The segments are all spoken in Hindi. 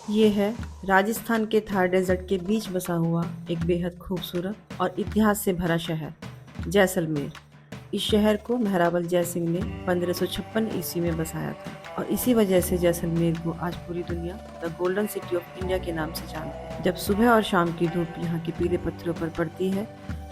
ये है राजस्थान के थार डेजर्ट के बीच बसा हुआ एक बेहद खूबसूरत और इतिहास से भरा शहर जैसलमेर। इस शहर को मेहराबल जयसिंह ने 1556 ईस्वी में बसाया था और इसी वजह से जैसलमेर को आज पूरी दुनिया the golden city of India के नाम से जानती है। जब सुबह और शाम की धूप यहाँ के पीले पत्थरों पर पड़ती है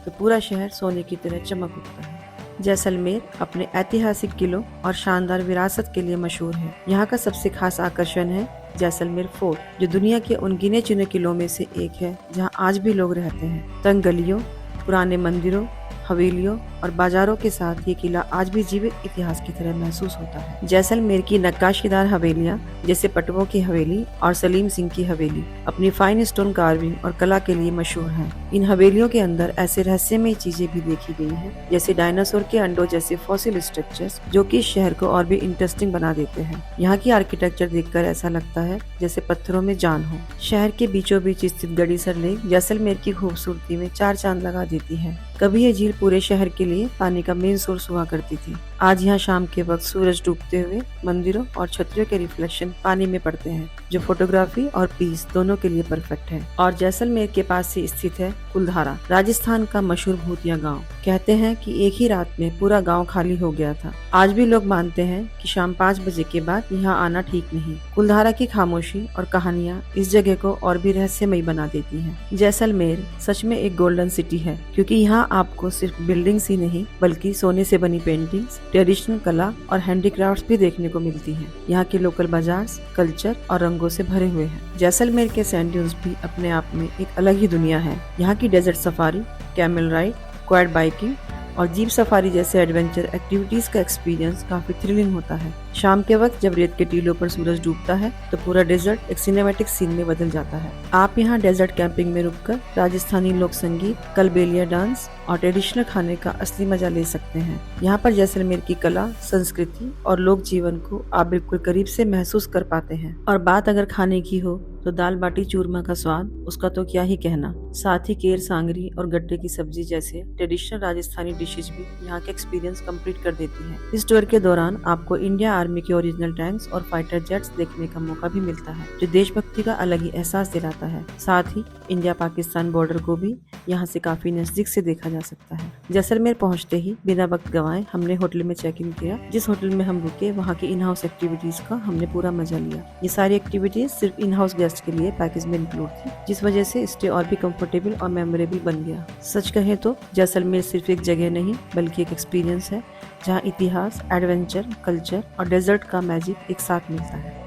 तो पूरा शहर सोने की तरह चमक उठता है। जैसलमेर अपने ऐतिहासिक किलों और शानदार विरासत के लिए मशहूर है। यहाँ का सबसे खास आकर्षण है जैसलमेर फोर्ट, जो दुनिया के उन गिने चुने किलों में से एक है जहाँ आज भी लोग रहते हैं। तंग गलियों, पुराने मंदिरों, हवेलियों और बाजारों के साथ ये किला आज भी जीवित इतिहास की तरह महसूस होता है। जैसलमेर की नक्काशीदार हवेलियाँ जैसे पटवों की हवेली और सलीम सिंह की हवेली अपनी फाइन स्टोन कार्विंग और कला के लिए मशहूर हैं। इन हवेलियों के अंदर ऐसे रहस्यमय चीजें भी देखी गई हैं, जैसे डायनासोर के अंडों जैसे फॉसिल स्ट्रक्चर्स, जो कि इस शहर को और भी इंटरेस्टिंग बना देते हैं। यहाँ की आर्किटेक्चर देखकर ऐसा लगता है जैसे पत्थरों में जान हो। शहर के बीचों बीच स्थित गड़ीसर लेक जैसलमेर की खूबसूरती में चार चांद लगा देती है। कभी ये झील पूरे शहर के लिए पानी का मेन सोर्स हुआ करती थी। आज यहाँ शाम के वक्त सूरज डूबते हुए मंदिरों और छतरियों के रिफ्लेक्शन पानी में पड़ते हैं, जो फोटोग्राफी और पीस दोनों के लिए परफेक्ट है। और जैसलमेर के पास से स्थित है कुलधारा, राजस्थान का मशहूर भूतिया गांव। कहते हैं कि एक ही रात में पूरा गांव खाली हो गया था। आज भी लोग मानते हैं कि शाम 5 बजे के बाद यहाँ आना ठीक नहीं। कुलधारा की खामोशी और कहानियाँ इस जगह को और भी रहस्यमयी बना देती हैं। जैसलमेर सच में एक गोल्डन सिटी है, क्योंकि यहाँ आपको सिर्फ बिल्डिंग्स ही नहीं बल्कि सोने से बनी पेंटिंग्स, ट्रेडिशनल कला और हैंडीक्राफ्ट्स भी देखने को मिलती हैं। यहाँ के लोकल बाजार कल्चर और रंगों से भरे हुए हैं। जैसलमेर के सैंड ड्यून्स भी अपने आप में एक अलग ही दुनिया है। यहाँ की desert safari, camel ride, quad biking और जीप सफारी जैसे एडवेंचर एक्टिविटीज का एक्सपीरियंस काफी थ्रिलिंग होता है। शाम के वक्त जब रेत के टीलों पर सूरज डूबता है तो पूरा डेजर्ट एक सिनेमैटिक सीन में बदल जाता है। आप यहाँ डेजर्ट कैंपिंग में रुककर राजस्थानी लोक संगीत, कलबेलिया डांस और ट्रेडिशनल खाने का असली मजा ले सकते हैं। यहाँ पर जैसलमेर की कला, संस्कृति और लोक जीवन को आप बिल्कुल करीब से महसूस कर पाते हैं। और बात अगर खाने की हो तो दाल बाटी चूरमा का स्वाद, उसका तो क्या ही कहना। साथ ही केर सांगरी और गट्टे की सब्जी जैसे ट्रेडिशनल राजस्थानी डिशेज भी यहाँ के एक्सपीरियंस कंप्लीट कर देती हैं। इस टूर के दौरान आपको इंडिया आर्मी के ओरिजिनल टैंक्स और फाइटर जेट्स देखने का मौका भी मिलता है, जो देशभक्ति का अलग ही एहसास दिलाता है। साथ ही इंडिया पाकिस्तान बॉर्डर को भी यहाँ से काफी नजदीक से देखा जा सकता है। जैसलमेर पहुँचते ही बिना वक्त गंवाए हमने होटल में चेक इन किया। जिस होटल में हम रुके वहाँ की इन हाउस एक्टिविटीज का हमने पूरा मजा लिया। ये सारी एक्टिविटीज सिर्फ इन हाउस गेस्ट के लिए पैकेज में इंक्लूड थी, जिस वजह से स्टे और भी कंफर्टेबल और मेमोरेबल बन गया। सच कहें तो जैसलमेर सिर्फ एक जगह नहीं बल्कि एक एक्सपीरियंस है, जहाँ इतिहास, एडवेंचर, कल्चर और डेजर्ट का मैजिक एक साथ मिलता है।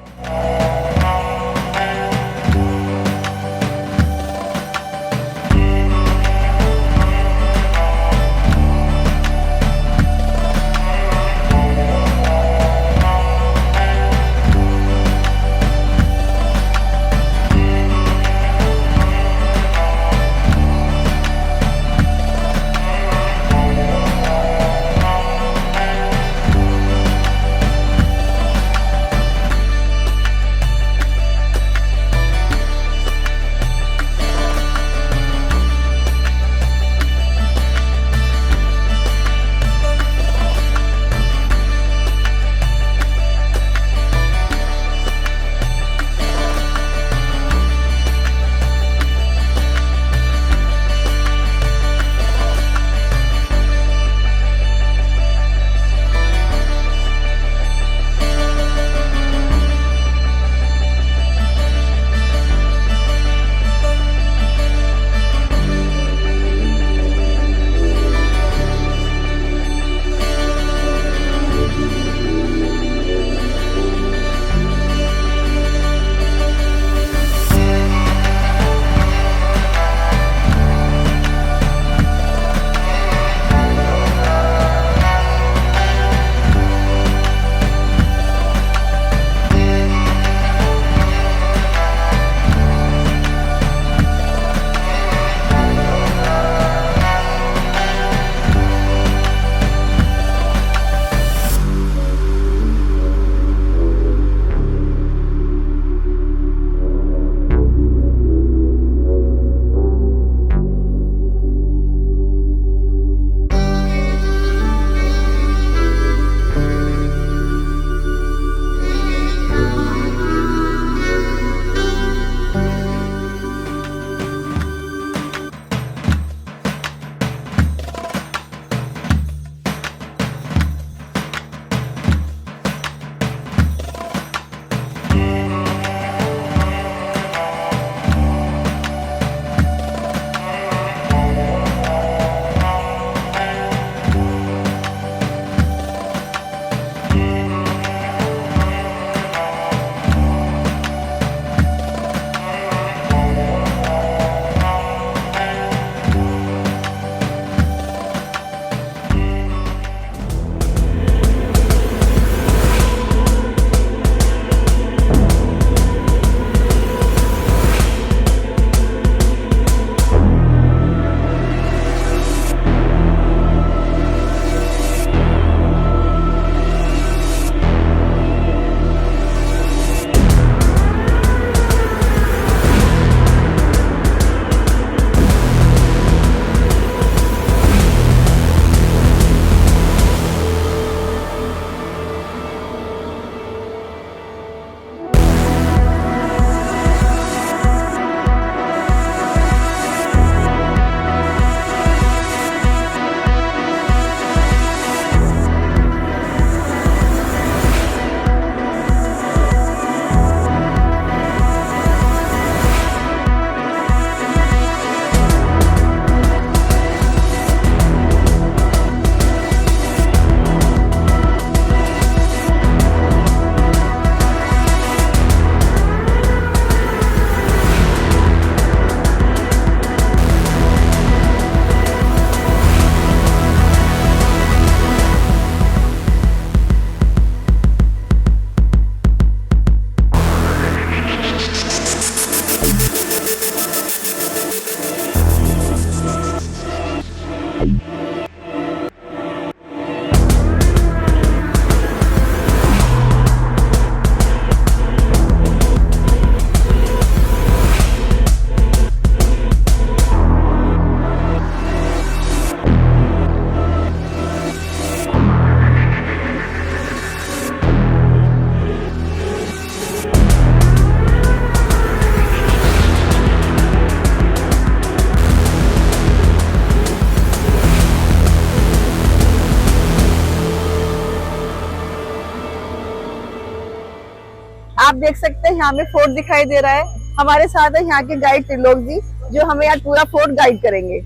आप देख सकते हैं यहाँ में फोर्ट दिखाई दे रहा है। हमारे साथ है यहाँ के गाइड त्रिलोक जी, जो हमें आज पूरा फोर्ट गाइड करेंगे।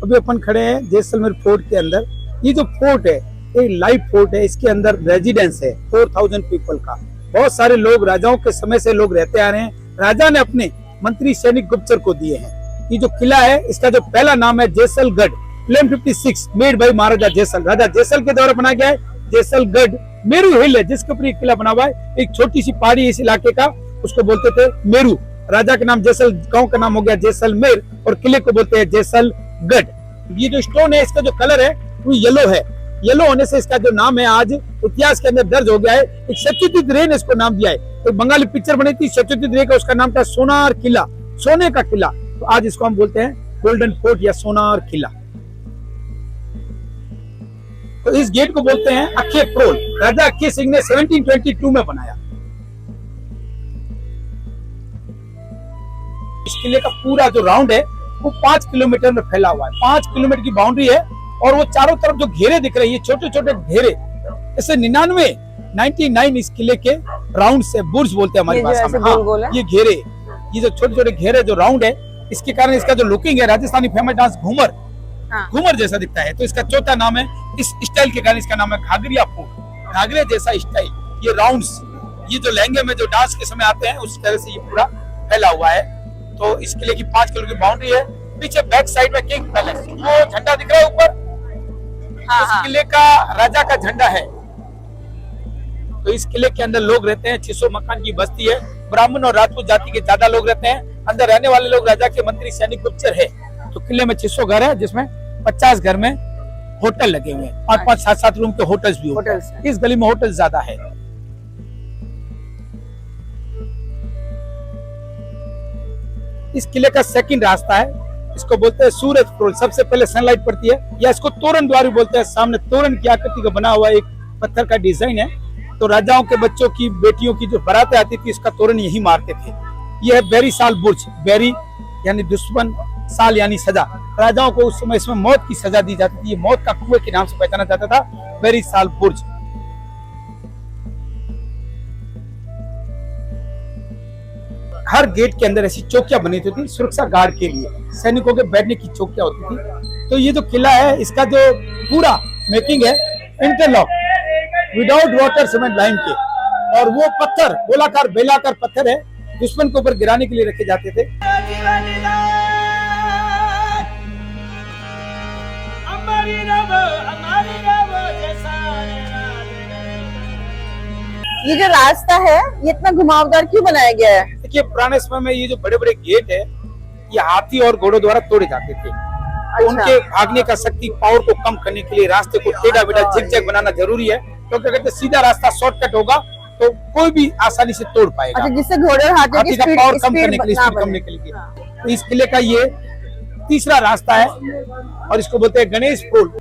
अभी अपन खड़े हैं जैसलमेर फोर्ट के अंदर। ये जो फोर्ट है ये लाइव फोर्ट है, इसके अंदर रेजिडेंस है 4000 पीपल का। बहुत सारे लोग राजाओं के समय से लोग रहते आ रहे हैं। राजा ने अपने मंत्री सैनिक गुप्तचर को दिए हैं। ये जो किला है इसका जो पहला नाम है जैसलगढ़, 1156 मेड बाय महाराजा जैसल। राजा जैसल के द्वारा बनाया गया है जैसलगढ़। मेरू हिल है जिसके ऊपर किला बना हुआ है। एक छोटी सी पहाड़ी इस इलाके का, उसको बोलते थे मेरू। राजा का नाम जैसल, गांव का नाम हो गया जैसलमेर और किले को बोलते हैं जैसलगढ़। ये जो स्टोन है इसका जो कलर है वो येलो है। येलो होने से इसका जो नाम है आज इतिहास के अंदर दर्ज हो गया है। एक सत्यजित रे ने इसको नाम दिया है। एक बंगाली पिक्चर बनी थी सत्यजित रे का, उसका नाम था सोनार किला, सोने का किला। तो आज इसको हम बोलते हैं गोल्डन फोर्ट या सोनार किला। तो इस गेट को बोलते हैं अक्खे प्रोल। राजा अक्खे सिंह ने 1722 में बनाया। इस किले का पूरा जो राउंड है वो 5 किलोमीटर में फैला हुआ है। 5 किलोमीटर की बाउंड्री है और वो चारों तरफ जो घेरे दिख रहे हैं, ये छोटे छोटे घेरे, ऐसे 99 इस किले के राउंड से बुर्ज बोलते हैं हमारी भाषा में। हाँ, ये घेरे, ये जो छोटे छोटे घेरे जो राउंड है, इसके कारण इसका जो लुकिंग है राजस्थानी फेमस डांस घूमर, घूमर जैसा दिखता है। तो इसका चौथा नाम है, इस स्टाइल के कारण इसका नाम है घाघरिया फोर्ट, घाघरे जैसा स्टाइल। ये राउंड्स, ये जो लहंगे में जो डांस के समय आते हैं उस तरह से ये पूरा फैला हुआ है। तो इस किले की 5 किलो की बाउंड्री है। पीछे बैक साइड में किंग पैलेस, वो झंडा दिख रहा है ऊपर, इस किले का राजा का झंडा है। तो इस किले के अंदर लोग रहते हैं, 600 मकान की बस्ती है। ब्राह्मण और राजपूत जाति के ज्यादा लोग रहते हैं। अंदर रहने वाले लोग राजा के मंत्री सैनिक गुप्तचर है। तो किले में 600 घर है, जिसमें 50 घर में होटल लगे हुए हैं। 5-5, 7-7 रूम के होटल्स भी होते हैं। इस गली में होटल ज्यादा है। इस किले का सेकंड रास्ता है, इसको बोलते हैं सूरज प्रोल। सबसे पहले सनलाइट पड़ती है, या इसको तोरण द्वार बोलते हैं। सामने तोरण की आकृति का बना हुआ एक पत्थर का डिजाइन है। तो राजाओं के बच्चों की, बेटियों की जो बारातें आती थी, इसका तोरण यही मारते थे। यह है बेरी साल बुर्ज। बेरी यानी दुश्मन, साल यानी सजा। राजाओं को उस समय इसमें मौत की सजा दी जाती थी। ये मौत का कुएं के नाम से पहचाना जाता था, बेरी साल बुर्ज। हर गेट के अंदर ऐसी चौकियां बनी होती थी सुरक्षा गार्ड के लिए, सैनिकों के बैठने की चौकियां होती थी। तो ये जो किला है इसका जो पूरा मेकिंग है interlock, without water cement line के, और वो पत्थर गोलाकार बेलाकार पत्थर है, दुश्मन के ऊपर गिराने के लिए रखे जाते थे। ये जो रास्ता है ये इतना घुमावदार क्यों बनाया गया है? देखिए पुराने समय में ये जो बड़े बड़े गेट है ये हाथी और घोड़ों द्वारा तोड़े जाते थे। तो उनके भागने का शक्ति, पावर को कम करने के लिए रास्ते को टेढ़ा बेढ़ा झिकझक बनाना जरूरी है, क्योंकि अगर सीधा रास्ता शॉर्टकट होगा तो कोई भी आसानी से तोड़ पाएगा। अच्छा, जिससे घोड़े और हाथी का पावर कम करने के लिए, स्पीड कम करने के लिए। तो इस किले का ये तीसरा रास्ता है और इसको बोलते हैं गणेश पुल।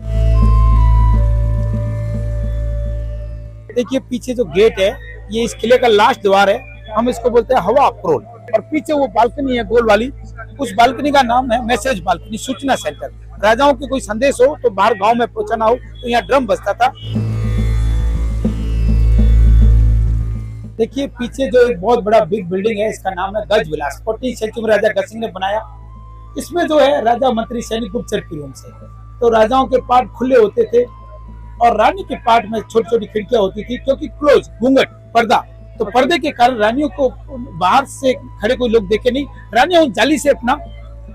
देखिए पीछे जो गेट है ये इस किले का लास्ट द्वार है, हम इसको बोलते हैं हवा प्रोल। और पीछे वो बालकनी है गोल वाली, उस बालकनी का नाम है मैसेज बालकनी, सूचना सेंटर। राजाओं के कोई संदेश हो तो बाहर गांव में पहुंचाना हो तो यहाँ ड्रम बजता था। देखिए पीछे जो एक बहुत बड़ा बिग बिल्डिंग है, इसका नाम है गज विलास। 14वीं सेंचुरी में राजा गज सिंह ने बनाया। इसमें जो है राजा मंत्री सैनिक गुप्तचर की रूम से, तो राजाओं के पार्ट खुले होते थे और रानी के पार्ट में छोटी छोटी खिड़कियां होती थी, क्योंकि क्लोज घूंघट पर्दा, तो पर्दे के कारण रानियों को बाहर से खड़े कोई लोग देखे नहीं, रानियां उन जाली से अपना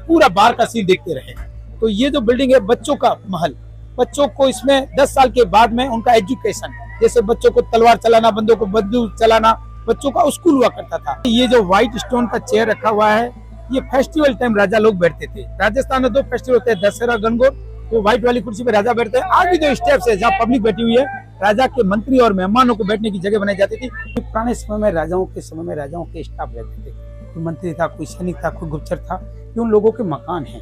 पूरा बाहर का सीन देखते रहे। तो ये जो बिल्डिंग है बच्चों का महल, बच्चों को इसमें 10 साल के बाद में उनका एजुकेशन, जैसे बच्चों को तलवार चलाना, बंदों को बंदूक चलाना, बच्चों का स्कूल हुआ करता था। ये जो व्हाइट स्टोन का चेयर रखा हुआ है, ये फेस्टिवल टाइम राजा लोग बैठते थे। राजस्थान में 2 फेस्टिवल होते हैं, दशहरा, गणगौर। तो व्हाइट वाली कुर्सी पे राजा बैठते हैं। आगे जो स्टेप्स है जहाँ पब्लिक बैठी हुई है, राजा के मंत्री और मेहमानों को बैठने की जगह बनाई जाती थी। पुराने समय में राजाओं के समय में राजाओं के स्टाफ रहते थे, कोई मंत्री था, कोई सैनिक था, कोई गुप्तचर था। ये उन लोगों के मकान हैं।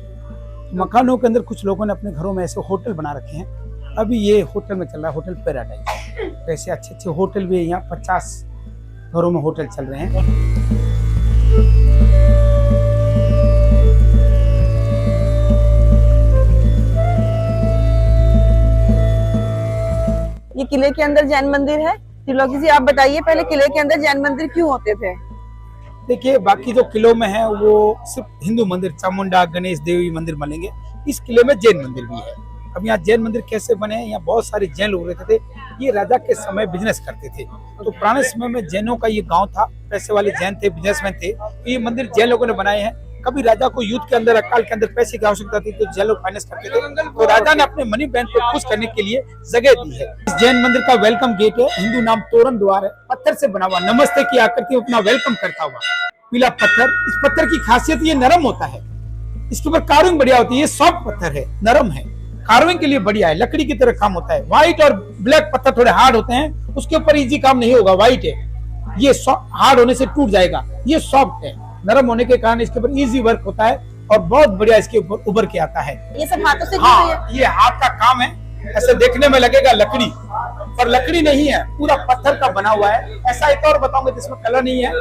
मकानों के अंदर कुछ लोगों ने अपने घरों में ऐसे होटल बना रखे हैं। अभी ये होटल में चल रहा है होटल पैराडाइज। ऐसे अच्छे अच्छे होटल भी है यहाँ, 50 घरों में होटल चल रहे हैं। ये किले के अंदर जैन मंदिर है, त्रिलोकी जी, आप बताइए पहले किले के अंदर जैन मंदिर क्यों होते थे? देखिए, बाकी जो किलों में है वो सिर्फ हिंदू मंदिर, चामुंडा, गणेश देवी मंदिर मिलेंगे। इस किले में जैन मंदिर भी है। अब यहाँ जैन मंदिर कैसे बने? यहाँ बहुत सारे जैन लोग रहते थे। ये राजा के समय बिजनेस करते थे, तो पुराने समय में जैनों का ये गांव था। पैसे वाले जैन थे, बिजनेसमैन थे। तो ये मंदिर जैन लोगों ने बनाए हैं। कभी राजा को युद्ध के अंदर, अकाल के अंदर पैसे की आवश्यकता थी तो जैन लोग फाइनेंस करते थे। तो राजा ने अपने मनी बैंक को खुश करने के लिए जगह दी है। इस जैन मंदिर का वेलकम गेट है, हिंदू नाम तोरण द्वार है, पत्थर से बना हुआ, नमस्ते की आकृति में अपना वेलकम करता हुआ पीला पत्थर। इस पत्थर की खासियत ये नरम होता है, इसके ऊपर कार्विंग बढ़िया होती है। ये सॉफ्ट पत्थर है, नरम है, कार्विंग के लिए बढ़िया है, लकड़ी की तरह काम होता है। व्हाइट और ब्लैक पत्थर थोड़े हार्ड होते हैं, उसके ऊपर इजी काम नहीं होगा। व्हाइट है, ये हार्ड होने से टूट जाएगा। ये सॉफ्ट है, नरम होने के कारण इसके ऊपर इजी वर्क होता है और बहुत बढ़िया इसके ऊपर उभर के आता है। ये सब हाथों से हाँ, ये हाथ का काम है। ऐसे देखने में लगेगा लकड़ी, पर लकड़ी नहीं है, पूरा पत्थर का बना हुआ है। ऐसा एक और बताऊंगा जिसमें कलर नहीं है,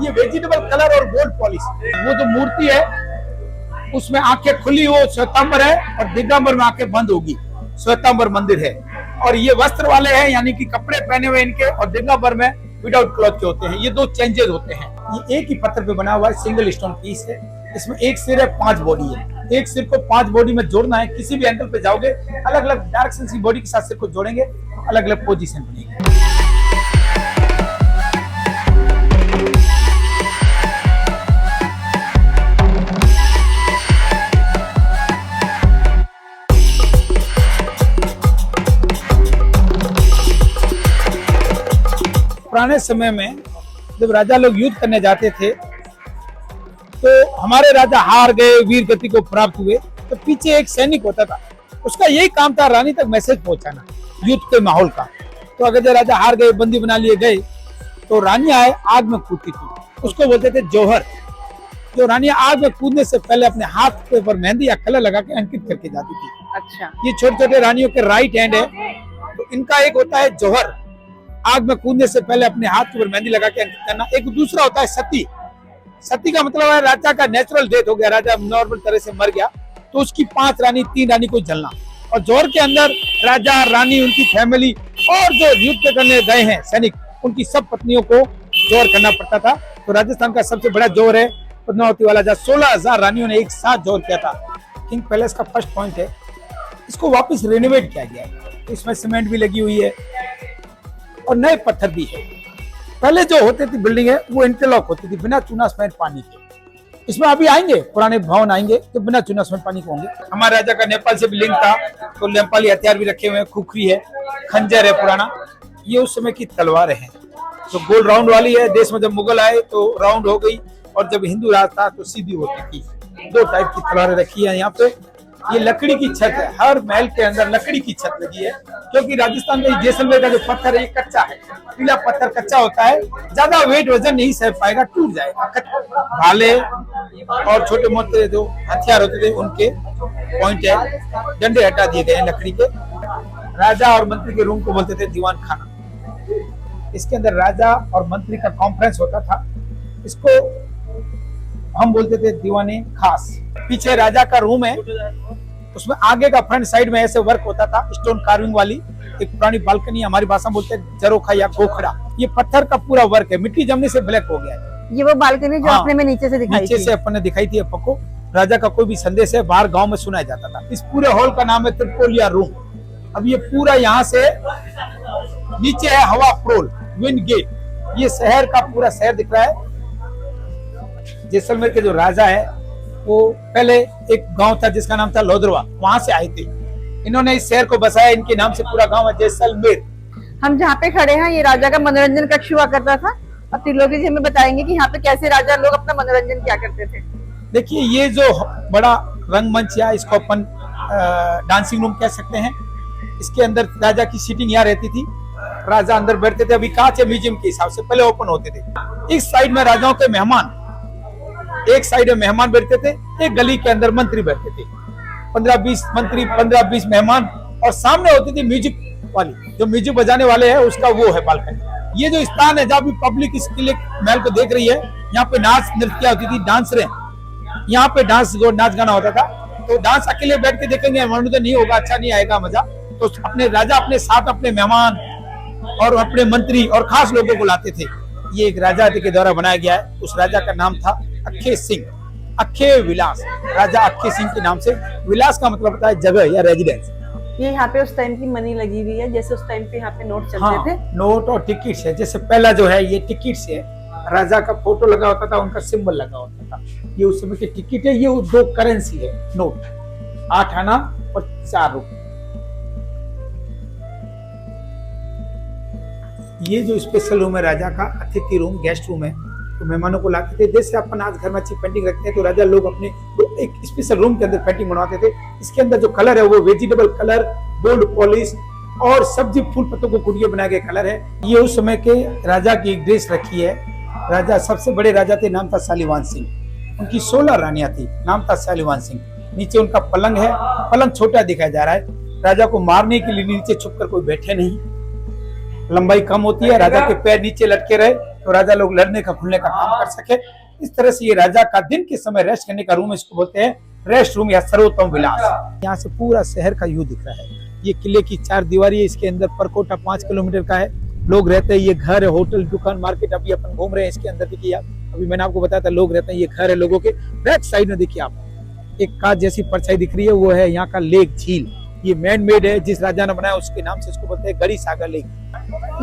ये वेजिटेबल कलर और गोल्ड पॉलिश। वो जो मूर्ति है उसमें आंखें खुली हो, श्वेतांबर है, और दिगंबर में आंखें बंद होगी, श्वेतांबर मंदिर है। और ये वस्त्र वाले हैं, यानी कि कपड़े पहने हुए इनके, और दिगंबर में विदाउट क्लॉथ के होते हैं। ये दो चेंजेस होते हैं। ये एक ही पत्थर पे बना हुआ है, सिंगल स्टोन पीस है। इसमें एक सिर है, 5 बॉडी है। एक सिर को 5 बॉडी में जोड़ना है। किसी भी एंगल पे जाओगे, अलग अलग डायरेक्शन की बॉडी के साथ सिर को जोड़ेंगे, अलग अलग पोजीशन बनेगी। पुराने समय में जब राजा लोग युद्ध करने जाते थे तो हमारे राजा हार गए, वीर गति को प्राप्त हुए, तो पीछे एक सैनिक होता था। उसका यही काम था रानी तक मैसेज पहुंचाना युद्ध के माहौल का। तो अगर जो राजा हार गए, बंदी बना लिए गए, तो रानी आए आग में कूदती थी, उसको बोलते थे जौहर। जो रानी आग में कूदने से पहले अपने हाथ के ऊपर मेहंदी या कलर लगा के अंकित करके जाती थी। अच्छा, ये छोटे छोटे रानियों के राइट हैंड है, तो इनका एक होता है जौहर, आग में कूदने से पहले अपने हाथ के ऊपर मेहंदी लगा के अंकित करना। एक दूसरा होता है सती। सती का मतलब है राजा का नेचुरल डेथ हो गया, राजा नॉर्मल तरह से मर गया, तो उसकी 5 रानी 3 रानी को जलना। और जौहर के अंदर राजा, रानी, उनकी फैमिली और जो युद्ध करने गए हैं सैनिक, उनकी सब पत्नियों को जौहर करना पड़ता था। तो राजस्थान का सबसे बड़ा जौहर है पद्मावती वाला, जहाँ 16,000 रानियों ने एक साथ जौहर किया था। किंग पैलेस का फर्स्ट पॉइंट है, इसको वापस रेनोवेट किया गया है। इसमें सीमेंट भी लगी हुई है और नए पत्थर भी है। पहले जो होती थी बिल्डिंग है वो इंटरलॉक होती थी, बिना चूना सीमेंट पानी के। इसमें अभी आएंगे, पुराने भवन आएंगे तो बिना चूना सीमेंट पानी के होंगे। हमारे राजा का नेपाल से भी लिंक था, तो नेपाली हथियार भी रखे हुए हैं, खुखरी है, खंजर है पुराना। ये उस समय की तलवार है, तो गोल राउंड वाली है। देश में जब मुगल आए तो राउंड हो गई, और जब हिंदू राज था तो सीधी होती थी। 2 टाइप की तलवारें रखी है यहाँ पे। ये लकड़ी की छत है, हर महल के अंदर लकड़ी की छत लगी है, क्योंकि राजस्थान का जैसलमेर का जो पत्थर है ये कच्चा है, पीला पत्थर कच्चा होता है, ज्यादा वेट वजन नहीं सह पाएगा, टूट जाएगा। भाले और छोटे मोटे जो हथियार होते थे उनके पॉइंट है, डंडे हटा दिए गए हैं लकड़ी के। राजा और मंत्री के रूम को बोलते थे दीवान खाना। इसके अंदर राजा और मंत्री का कॉन्फ्रेंस होता था, इसको हम बोलते थे दीवाने खास। पीछे राजा का रूम है, उसमें आगे का फ्रंट साइड में ऐसे वर्क होता था, स्टोन कार्विंग वाली एक पुरानी बालकनी, हमारी भाषा में बोलते हैं जरोखा या गोखड़ा। ये पत्थर का पूरा वर्क है, मिट्टी जमने से ब्लैक हो गया है। ये वो बालकनी जो आपने में नीचे से दिखाई नीचे से अपन ने दिखाई थी आपको। राजा का कोई भी संदेश है बाहर गांव में सुनाया जाता था। इस पूरे हॉल का नाम है त्रिपोलिया रूम। अब ये पूरा यहाँ से नीचे है हवा प्रोल, विंड गेट। ये शहर का पूरा शहर दिख रहा है। जैसलमेर के जो राजा है वो पहले एक गांव था जिसका नाम था लोधरवा, वहां से आए थे। इन्होंने इस शहर को बसाया, इनके नाम से पूरा गांव है जैसलमेर। हम जहाँ पे खड़े हैं ये राजा का मनोरंजन कक्ष हुआ करता था। और त्रिलोकी जी हमें बताएंगे कि यहाँ पे कैसे राजा लोग अपना मनोरंजन क्या करते थे। देखिए, ये जो बड़ा रंगमंच या इसको अपन डांसिंग रूम कह सकते हैं, इसके अंदर राजा की सीटिंग यहाँ रहती थी, राजा अंदर बैठते थे। अभी कांच है म्यूजियम के हिसाब से, पहले ओपन होते थे। इस साइड में राजाओं के मेहमान, एक साइड में मेहमान बैठते थे, एक गली के अंदर मंत्री बैठते थे। 15-20 मंत्री, 15-20 मेहमान, और सामने होती थी म्यूजिक वाली, जो म्यूजिक बजाने वाले हैं उसका वो है बालकनी। ये जो स्थान है जहाँ भी पब्लिक इस किले महल को देख रही है, यहाँ पे नाच नृत्य होती थी, डांसरें यहाँ पे नाच गाना होता था। तो डांस अकेले बैठ के देखेंगे मनोरंजन नहीं होगा, अच्छा नहीं आएगा मजा। तो अपने राजा अपने साथ अपने मेहमान और अपने मंत्री और खास लोगों को लाते थे। ये एक राजा के द्वारा बनाया गया है। उस राजा का नाम था अक्खे सिंह, अक्खे विलास। राजा अक्खे सिंह के नाम से, विलास का मतलब होता है जगह या रेजिडेंस। ये यहाँ पे उस टाइम की मनी लगी हुई है, जैसे उस टाइम पे यहाँ पे नोट चलते हाँ, थे। नोट और टिकट है। जैसे पहला जो है ये टिकट से है, राजा का फोटो लगा होता था, उनका सिंबल लगा होता था। ये उस समय की टिकट है। ये 2 करेंसी है नोट, 8 आना और 4 रुपए। ये जो स्पेशल रूम है राजा का, अतिथि रूम, गेस्ट रूम है, तो मेहमानों को लाते थे। जैसे अपन आज घर में अच्छी पेंटिंग रखते हैं, तो राजा लोग अपने एक स्पेशल रूम के अंदर पेंटिंग बनवाते थे। इसके अंदर जो कलर है वो वेजिटेबल कलर, गोल्ड पॉलिश और सब्जी फूल पत्तों को कुटिए बनाए गए कलर है। ये उस समय के राजा की एक ड्रेस रखी है। राजा सबसे बड़े राजा थे, नाम था शालिवाहन सिंह। उनकी 16 रानियां थी, नाम था शालिवाहन सिंह। नीचे उनका पलंग है, पलंग छोटा दिखाया जा रहा है। राजा को मारने के लिए नीचे छुपकर कोई बैठे नहीं, लंबाई कम होती है, राजा के पैर नीचे लटके रहे तो राजा लोग लड़ने का खुलने का काम कर सके। इस तरह से ये राजा का दिन के समय रेस्ट करने का रूम, इसको बोलते हैं रेस्ट रूम या सर्वोत्तम विलास। यहाँ से पूरा शहर का व्यू दिख रहा है। ये किले की 4 दीवारी है, इसके अंदर परकोटा 5 किलोमीटर का है, लोग रहते हैं। ये घर है, होटल, दुकान, मार्केट। अभी अपन घूम रहे हैं इसके अंदर। देखिए आप, अभी मैंने आपको बताया था लोग रहते हैं। ये घर है लोगों के। बैक साइड में देखिए आप, एक कांच जैसी परछाई दिख रही है, वो है यहाँ का लेक, झील। ये मैन मेड है, जिस राजा ने बनाया उसके नाम से इसको बोलते हैं गड़ी सागर लेक।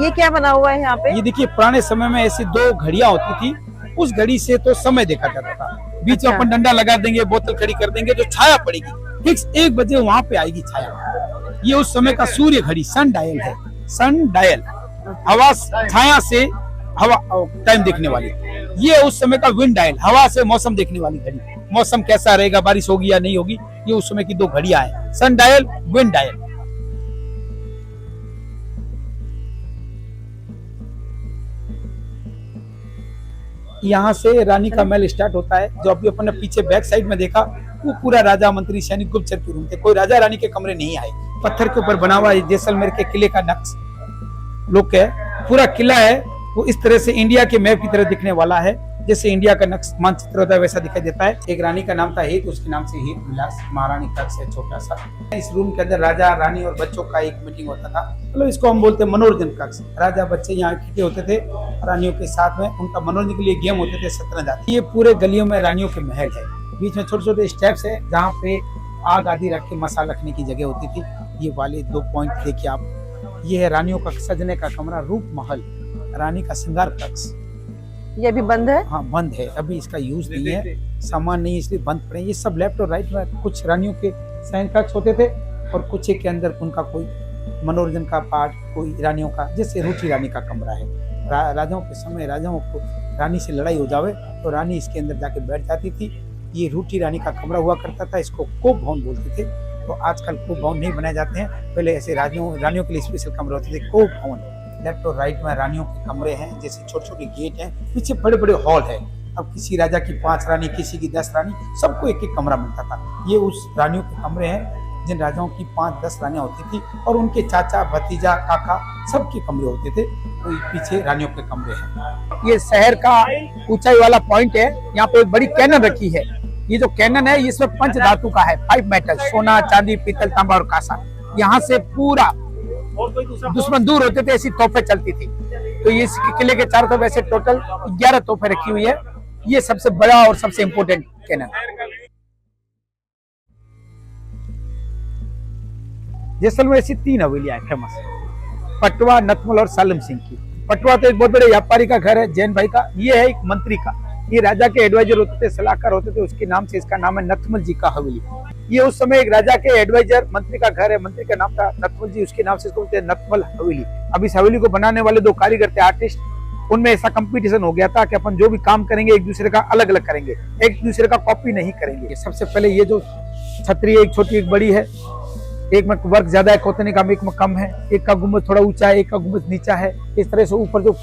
ये क्या बना हुआ है यहाँ पे? ये देखिए, पुराने समय में ऐसी 2 घड़ियां होती थी। उस घड़ी से तो समय देखा जाता था। बीच में अपन डंडा लगा देंगे, बोतल खड़ी कर देंगे, जो छाया पड़ेगी फिक्स 1 बजे वहां पे आएगी छाया। ये उस समय का सूर्य घड़ी, सन डायल है। सन डायल, हवा छाया से हवा टाइम देखने वाली। ये उस समय का विंड डायल, हवा से मौसम देखने वाली घड़ी। मौसम कैसा रहेगा, बारिश होगी या नहीं होगी, ये उस समय की 2 घड़ियां हैं, सन डायल, विंड डायल। यहाँ से रानी का महल स्टार्ट होता है। जो अभी अपन ने पीछे बैक साइड में देखा, वो पूरा राजा, मंत्री, सैनिक, गुप्तचर के रूम थे। कोई राजा रानी के कमरे नहीं आए। पत्थर के ऊपर बना हुआ जैसलमेर के किले का नक्श लुक है। पूरा किला है वो इस तरह से इंडिया के मैप की तरह दिखने वाला है। जैसे इंडिया का नक्श मानचित्र होता है वैसा दिखाई देता है। एक रानी का नाम था हेत, उसके नाम से हेत विलास। महारानी कक्ष है छोटा सा। इस रूम के अंदर राजा, रानी और बच्चों का एक मीटिंग होता था। मतलब इसको हम बोलते हैं मनोरंजन कक्ष। राजा बच्चे यहाँ इकट्ठे होते थे रानियों के साथ में। उनका मनोरंजन के लिए गेम होते थे, शतरंज आती। ये पूरे गलियों में रानियों के महल है। बीच में छोटे छोटे स्टेप्स है जहाँ पे आग आदि रख के मसाला रखने की जगह होती थी। ये वाले 2 पॉइंट देखिए आप। ये है रानियों का सजने का कमरा, रूप महल, रानी का श्रृंगार कक्ष। ये अभी बंद है? हाँ, बंद है, अभी इसका यूज नहीं है, सामान नहीं, इसलिए बंद पड़े। ये सब लेफ्ट और राइट में कुछ रानियों के शयन कक्ष होते थे और कुछ के अंदर उनका कोई मनोरंजन का पार्ट, कोई रानियों का, जैसे रूठी रानी का कमरा है। राजाओं के समय राजाओं को रानी से लड़ाई हो जावे तो रानी इसके अंदर जाके बैठ जाती थी। ये रूठी रानी का कमरा हुआ करता था, इसको कोप भवन बोलते थे। तो आजकल कोप भवन नहीं बनाए जाते हैं, पहले ऐसे रानियों के लिए स्पेशल कमरे होते थे, कोप भवन। लेफ्ट और राइट में रानियों के कमरे हैं, जैसे छोटे छोटे गेट हैं, पीछे बड़े बड़े हॉल है। अब किसी राजा की 5 रानी, किसी की 10 रानी, सबको एक एक कमरा मिलता था। ये उस रानियों के कमरे हैं जिन राजाओं की 5-10 रानियां होती थी और उनके चाचा, भतीजा, काका सबके कमरे होते थे। तो पीछे रानियों के कमरे हैं। ये शहर का ऊंचाई वाला पॉइंट है। यहाँ पे एक बड़ी कैनन रखी है। ये जो कैनन है इसमें 5 धातु का है, 5 मेटल, सोना, चांदी, पीतल, तांबा और कांसा। यहाँ से पूरा दुश्मन दूर होते थे, ऐसी तोपें चलती थी। तो ये किले के चारों तरफ ऐसे टोटल 11 तोपें रखी हुई है। ये सबसे बड़ा और सबसे इम्पोर्टेंट कैनन। जैसलमेर ऐसी 3 हवेलियां हैं फेमस, पटवा, नथमल और सालम सिंह की। पटवा तो एक बहुत बड़े व्यापारी का घर है, जैन भाई का। ये है एक मंत्री का, ये राजा के एडवाइजर होते थे, सलाहकार होते थे, उसके नाम से इसका नाम है नथमल जी का हवेली। ये उस समय एक राजा के एडवाइजर, मंत्री का घर है, मंत्री का नाम था नथमल जी, उसके नाम से इसको बोलते हैं नथमल हवेली। अब इस हवेली को बनाने वाले 2 कारीगर थे, आर्टिस्ट। उनमें ऐसा कंपटीशन हो गया था कि अपन जो भी काम करेंगे एक दूसरे का अलग अलग करेंगे, एक दूसरे का कॉपी नहीं करेंगे। सबसे पहले ये जो छतरी है, एक छोटी एक बड़ी है, एक में वर्क ज्यादा है खोतने का, एक में कम है, एक का गुम्बद थोड़ा ऊंचा है, एक का गुम्बद नीचा है। इस तरह से ऊपर जो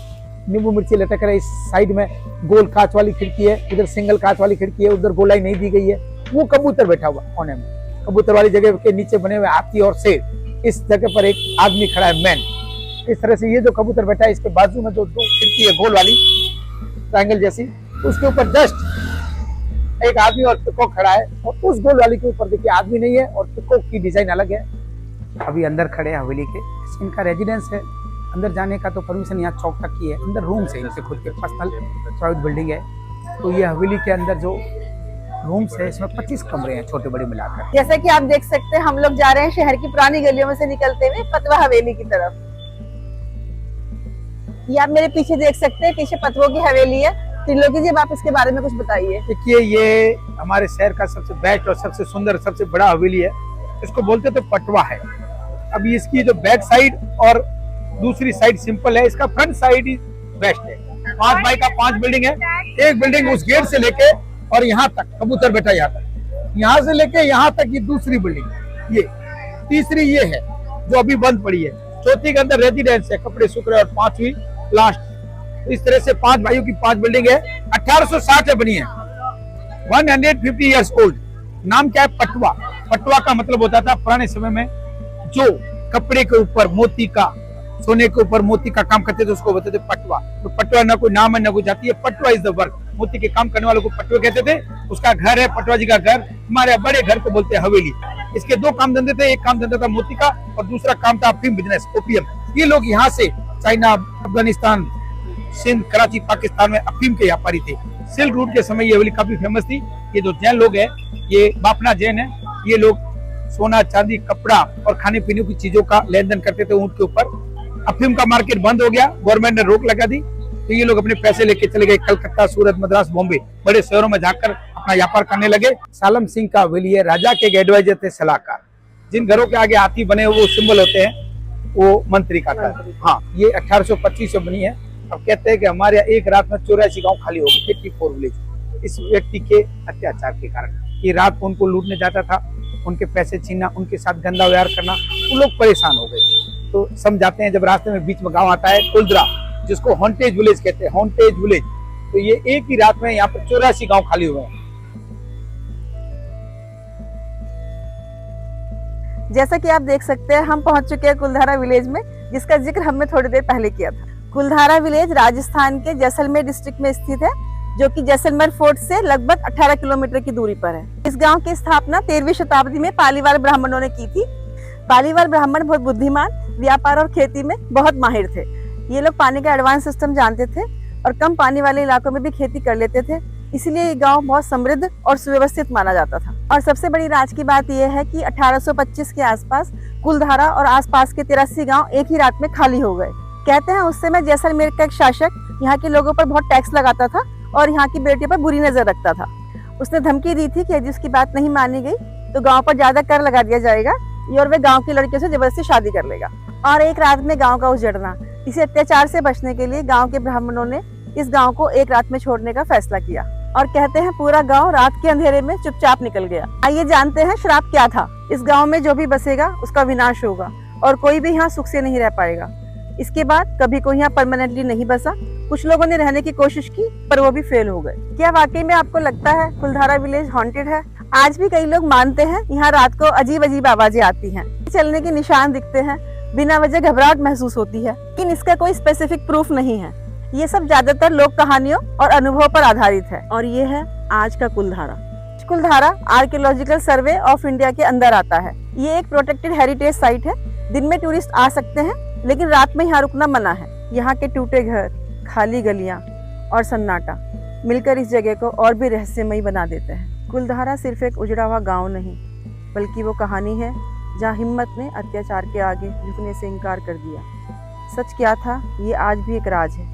नींबू मिर्ची लटक रहा है, इस साइड में गोल कांच वाली खिड़की है, इधर सिंगल कांच वाली खिड़की है, उधर गोलाई नहीं दी गई है। वो कबूतर बैठा हुआ कोने में, कबूतर वाली जगह के नीचे बने हुए हाथी और शेर। इस जगह पर एक आदमी खड़ा है, मैन। इस तरह से ये जो कबूतर बैठा है, इसके बाजू में जो 2 खिड़की है गोल वाली, ट्रायंगल जैसी, उसके ऊपर जस्ट एक आदमी और पिकॉक खड़ा है। और उस गोल वाली के ऊपर देखिए आदमी नहीं है और पिकॉक की डिजाइन अलग है। अभी अंदर खड़े हैं हवेली के, इनका रेजिडेंस है। अंदर जाने का तो परमिशन यहाँ चौक तक की है, अंदर रूम्स है, इनके खुद के पर्सनल प्राइवेट बिल्डिंग है। तो ये हवेली के अंदर जो रूम्स है इसमें 25 कमरे हैं छोटे बड़े मिलाकर। जैसा कि आप देख सकते हैं हम लोग जा रहे हैं शहर की पुरानी गलियों में से निकलते हुए पतवा हवेली की तरफ। ये आप मेरे पीछे देख सकते हैं, पीछे पतवों की हवेली है। त्रिलोकी जी, अब आप इसके बारे में कुछ बताइए। देखिए, ये हमारे शहर का सबसे बेस्ट और सबसे सुंदर सबसे बड़ा हवेली है, इसको बोलते तो पटवा है। अभी इसकी जो बैक साइड और दूसरी साइड सिंपल है, इसका फ्रंट साइड ही बेस्ट है। 5 बाई का 5 बिल्डिंग है, एक बिल्डिंग उस गेट से लेके और यहाँ तक कबूतर बैठा यहाँ तक, यहाँ से लेके यहाँ तक ये दूसरी बिल्डिंग, ये तीसरी ये है जो अभी बंद पड़ी है, चौथी के अंदर रेजिडेंस है, कपड़े सूख रहे, और 5वीं लास्ट। इस तरह से 5 भाइयों की 5 बिल्डिंग है। 1860 में बनी है, 150 ईयर्स ओल्ड। नाम क्या है? पटवा। पटवा का मतलब होता था पुराने समय में जो कपड़े के ऊपर मोती का, सोने के ऊपर मोती का काम करते थे उसको बोलते थे पटवा। तो पटवा ना कोई नाम है ना कोई जाति है, पटवा इज द वर्क। मोती के काम करने वालों को पटवा कहते थे। उसका घर है, पटवा जी का घर। हमारे बड़े घर को बोलते हैं हवेली। इसके 2 काम धंधे थे, एक काम धंधा था मोती का और दूसरा काम था अफीम बिजनेस, ओपीएम। ये लोग यहाँ से चाइना, अफगानिस्तान, सिंध, कराची, पाकिस्तान में अफीम के व्यापारी थे। सिल्क रूट के समय ये हवेली काफी फेमस थी। ये जो जैन लोग हैं, ये बापना जैन है, ये लोग सोना, चांदी, कपड़ा और खाने पीने की चीजों का लेन देन करते थे ऊंट के ऊपर। अफीम का मार्केट बंद हो गया, गवर्नमेंट ने रोक लगा दी, तो ये लोग अपने पैसे लेके चले गए कलकत्ता, सूरत, मद्रास, बॉम्बे, बड़े शहरों में जाकर अपना व्यापार करने लगे। सालम सिंह का हवेली है, राजा के एडवाइजर थे, सलाहकार। जिन घरों के आगे हाथी बने वो सिंबल होते हैं, वो मंत्री का घर। हाँ, ये 1825 में बनी है। अब कहते हैं कि हमारे यहाँ एक रात में 84 गांव खाली हो गए, 84 विलेज, इस व्यक्ति के अत्याचार के कारण। ये रात को उनको लूटने जाता था, उनके पैसे छीनना, उनके साथ गंदा व्यवहार करना, वो लोग परेशान हो गए। तो समझाते हैं जब रास्ते में बीच में गांव आता है कुलदरा, जिसको हॉन्टेज विलेज कहते हैं, हॉन्टेज विलेज, तो ये एक ही रात में यहाँ पर 84 गांव खाली हुए हैं। जैसा कि आप देख सकते हैं हम पहुंच चुके हैं कुलधारा विलेज में, जिसका जिक्र हमने थोड़ी देर पहले किया था। कुलधारा विलेज राजस्थान के जैसलमेर डिस्ट्रिक्ट में स्थित है, जो कि जैसलमेर फोर्ट से लगभग 18 किलोमीटर की दूरी पर है। इस गांव की स्थापना 13वीं शताब्दी में पालीवाल ब्राह्मणों ने की थी। पालीवाल ब्राह्मण बहुत बुद्धिमान, व्यापार और खेती में बहुत माहिर थे। ये लोग पानी का एडवांस सिस्टम जानते थे और कम पानी वाले इलाकों में भी खेती कर लेते थे, इसलिए ये गांव बहुत समृद्ध और सुव्यवस्थित माना जाता था। और सबसे बड़ी राज की बात यह है कि 1825 के आसपास कुलधारा और आसपास के 83 गांव एक ही रात में खाली हो गए। कहते हैं उस समय जैसलमेर का एक शासक यहाँ के लोगों पर बहुत टैक्स लगाता था और यहाँ की बेटियों पर बुरी नजर रखता था। उसने धमकी दी थी कि यदि उसकी बात नहीं मानी गई तो गांव पर ज्यादा कर लगा दिया जाएगा और वे गांव की लड़कियों से जबरदस्ती शादी कर लेगा। और एक रात में गांव का उजड़ना, इसी अत्याचार से बचने के लिए गांव के ब्राह्मणों ने इस गांव को एक रात में छोड़ने का फैसला किया और कहते हैं पूरा गांव रात के अंधेरे में चुपचाप निकल गया। आइए जानते हैं श्राप क्या था। इस गांव में जो भी बसेगा उसका विनाश होगा और कोई भी यहाँ सुख से नहीं रह पाएगा। इसके बाद कभी कोई यहाँ परमानेंटली नहीं बसा। कुछ लोगों ने रहने की कोशिश की पर वो भी फेल हो गए। क्या वाकई में आपको लगता है कुलधारा विलेज हॉन्टेड है? आज भी कई लोग मानते हैं यहाँ रात को अजीब अजीब आवाजें आती हैं, चलने के निशान दिखते हैं, बिना वजह घबराहट महसूस होती है, लेकिन इसका कोई स्पेसिफिक प्रूफ नहीं है। ये सब ज्यादातर लोक कहानियों और अनुभव पर आधारित है। और ये है आज का कुलधारा। कुलधारा आर्कियोलॉजिकल सर्वे ऑफ इंडिया के अंदर आता है। ये एक प्रोटेक्टेड हेरिटेज साइट है। दिन में टूरिस्ट आ सकते हैं लेकिन रात में यहाँ रुकना मना है। यहाँ के टूटे घर, खाली गलियाँ और सन्नाटा मिलकर इस जगह को और भी रहस्यमयी बना देते हैं। कुलधारा सिर्फ एक उजड़ा हुआ गाँव नहीं, बल्कि वो कहानी है जहाँ हिम्मत ने अत्याचार के आगे झुकने से इनकार कर दिया। सच क्या था ये आज भी एक राज है,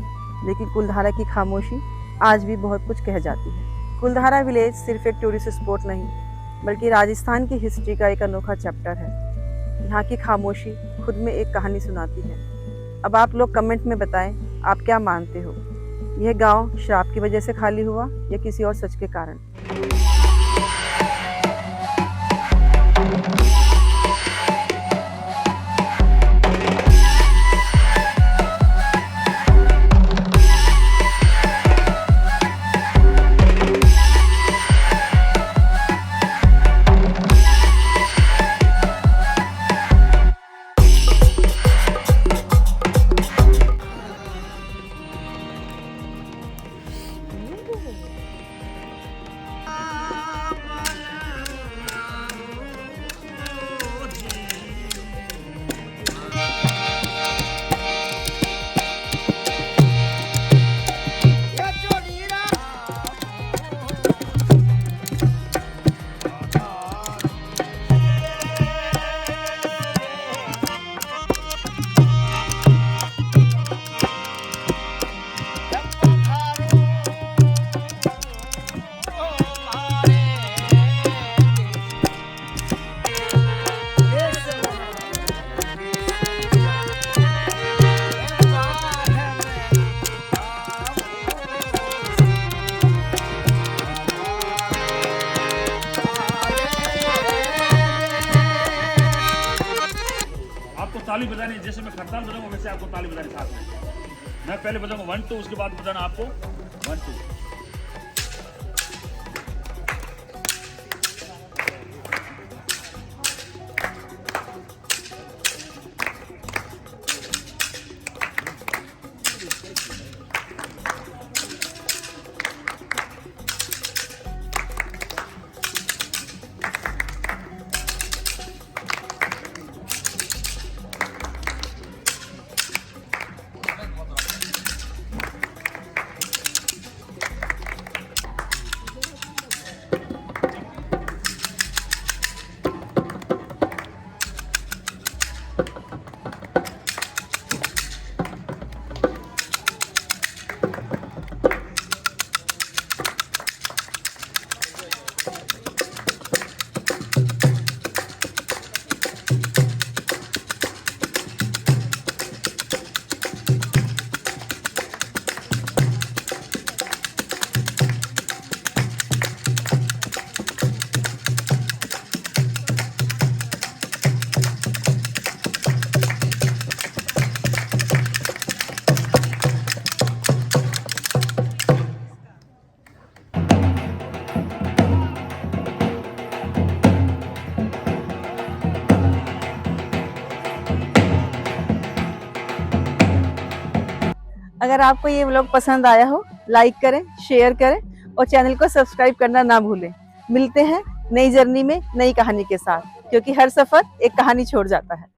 लेकिन कुलधारा की खामोशी आज भी बहुत कुछ कह जाती है। कुलधारा विलेज सिर्फ एक टूरिस्ट स्पॉट नहीं, बल्कि राजस्थान की हिस्ट्री का एक अनोखा चैप्टर है। यहाँ की खामोशी खुद में एक कहानी सुनाती है। अब आप लोग कमेंट में बताएं आप क्या मानते हो, यह गांव श्राप की वजह से खाली हुआ या किसी और सच के कारण? ताली बजानी, जैसे मैं खड़ताल बजाऊंगा वैसे आपको ताली बजानी साथ में। मैं पहले बजाऊंगा 1 2, उसके बाद बजाना आपको 1 2। अगर आपको ये व्लॉग पसंद आया हो, लाइक करें, शेयर करें और चैनल को सब्सक्राइब करना ना भूलें। मिलते हैं नई जर्नी में नई कहानी के साथ, क्योंकि हर सफर एक कहानी छोड़ जाता है।